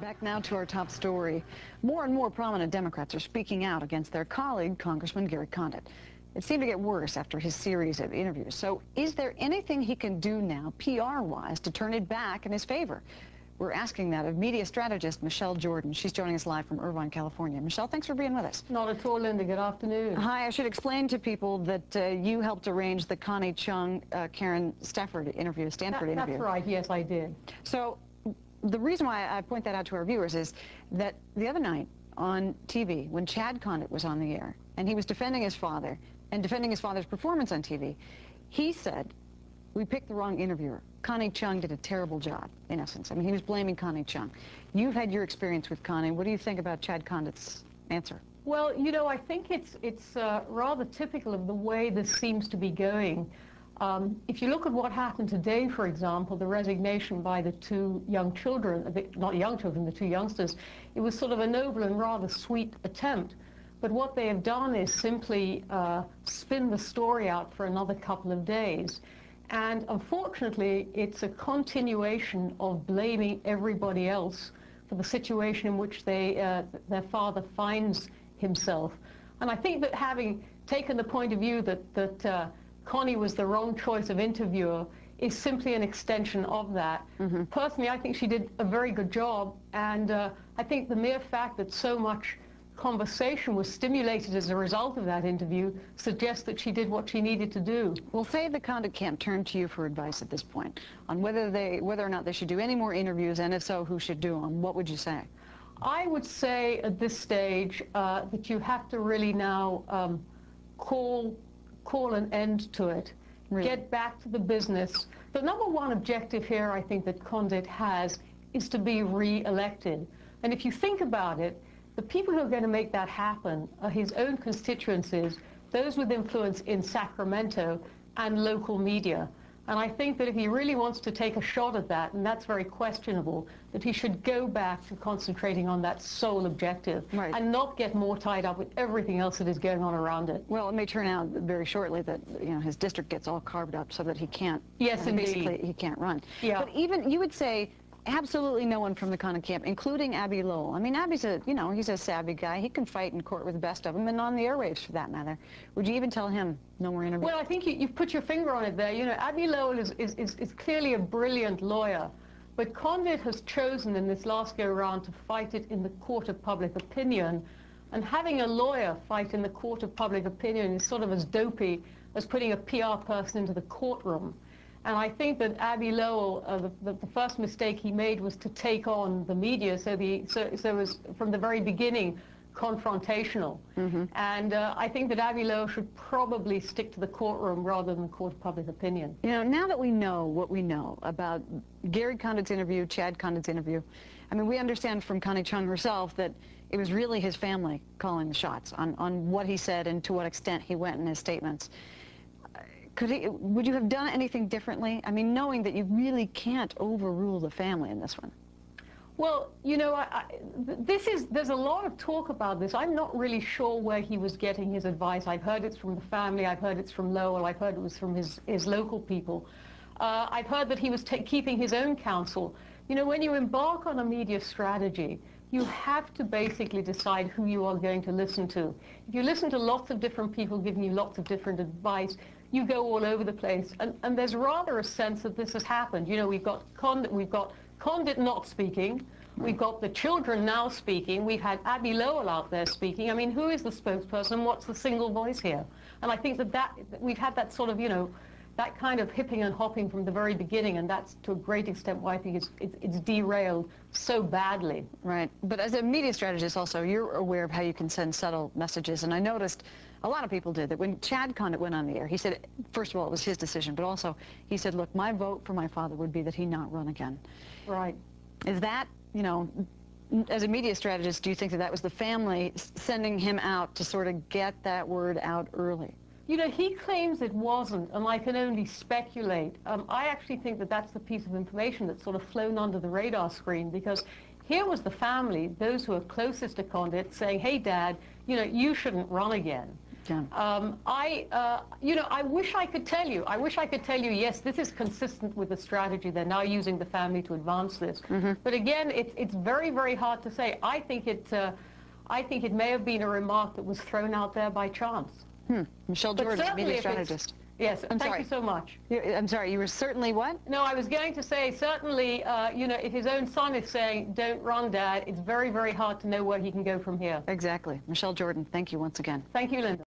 Back now to our top story. More and more prominent Democrats are speaking out against their colleague, Congressman Gary Condit. It seemed to get worse after his series of interviews. So is there anything he can do now, PR-wise, to turn it back in his favor? We're asking that of media strategist Michelle Jordan. She's joining us live from Irvine, California. Michelle, thanks for being with us. Not at all, Linda. Good afternoon. Hi. I should explain to people that you helped arrange the Connie Chung, Karen Stanford interview. That's right. Yes, I did. So the reason why I point that out to our viewers is that the other night on TV, when Chad Condit was on the air, and he was defending his father and defending his father's performance on TV, he said, we picked the wrong interviewer. Connie Chung did a terrible job, in essence. I mean, he was blaming Connie Chung. You've had your experience with Connie. What do you think about Chad Condit's answer? Well, you know, I think it's rather typical of the way this seems to be going. If you look at what happened today, for example, the resignation by the two young children, not young children, the two youngsters, it was sort of a noble and rather sweet attempt. But what they have done is simply spin the story out for another couple of days. And unfortunately, it's a continuation of blaming everybody else for the situation in which their father finds himself. And I think that having taken the point of view that Connie was the wrong choice of interviewer is simply an extension of that. Mm-hmm. Personally, I think she did a very good job, and I think the mere fact that so much conversation was stimulated as a result of that interview suggests that she did what she needed to do. Well, say the Condit camp turned to you for advice at this point on whether or not they should do any more interviews, and if so, who should do them. What would you say? I would say at this stage that you have to really now call an end to it. Really? Get back to the business. The number one objective here, I think, that Condit has is to be re-elected. And if you think about it, the people who are going to make that happen are his own constituencies, those with influence in Sacramento and local media. And I think that if he really wants to take a shot at that, and that's very questionable, that he should go back to concentrating on that sole objective, right, and not get more tied up with everything else that is going on around it. Well, it may turn out very shortly that his district gets all carved up so that he can't. Yes, indeed. Basically, he can't run. Yeah. But even you would say absolutely no one from the Condit camp, including Abbe Lowell. I mean, Abby's he's a savvy guy. He can fight in court with the best of them, and on the airwaves for that matter. Would you even tell him no more interviews? Well, I think you've put your finger on it there. You know, Abbe Lowell is clearly a brilliant lawyer, but Condit has chosen in this last go-round to fight it in the court of public opinion, and having a lawyer fight in the court of public opinion is sort of as dopey as putting a PR person into the courtroom. And I think that Abbe Lowell, the first mistake he made was to take on the media, so it was from the very beginning confrontational. Mm-hmm. And I think that Abbe Lowell should probably stick to the courtroom rather than the court of public opinion. You know, now that we know what we know about Gary Condit's interview, Chad Condit's interview, I mean, we understand from Connie Chung herself that it was really his family calling the shots on what he said and to what extent he went in his statements. Would you have done anything differently? I mean, knowing that you really can't overrule the family in this one. Well, you know, there's a lot of talk about this. I'm not really sure where he was getting his advice. I've heard it's from the family. I've heard it's from Lowell. I've heard it was from his local people. I've heard that he was keeping his own counsel. You know, when you embark on a media strategy, you have to basically decide who you are going to listen to. If you listen to lots of different people giving you lots of different advice, you go all over the place. And there's rather a sense that this has happened. You know, we've got Condit not speaking. We've got the children now speaking. We've had Abbe Lowell out there speaking. I mean, who is the spokesperson? What's the single voice here? And I think that we've had that sort of, you know, that kind of hipping and hopping from the very beginning, and that's to a great extent why I think it's derailed so badly. Right. But as a media strategist also, you're aware of how you can send subtle messages, and I noticed a lot of people did that when Chad Condit went on the air. He said, first of all, it was his decision, but also he said, look, my vote for my father would be that he not run again. Right. Is that, you know, as a media strategist, do you think that that was the family sending him out to sort of get that word out early? You know, he claims it wasn't, and I can only speculate. I actually think that that's the piece of information that's sort of flown under the radar screen, because here was the family, those who are closest to Condit, saying, hey, Dad, you know, you shouldn't run again. Yeah. I wish I could tell you. I wish I could tell you, yes, this is consistent with the strategy. They're now using the family to advance this. But again, it's very, very hard to say. I think it may have been a remark that was thrown out there by chance. Michelle Jordan, media strategist. Yes, thank you so much. I'm sorry, you were certainly what? No, I was going to say, certainly, if his own son is saying, don't run, Dad, it's very, very hard to know where he can go from here. Exactly. Michelle Jordan, thank you once again. Thank you, Linda.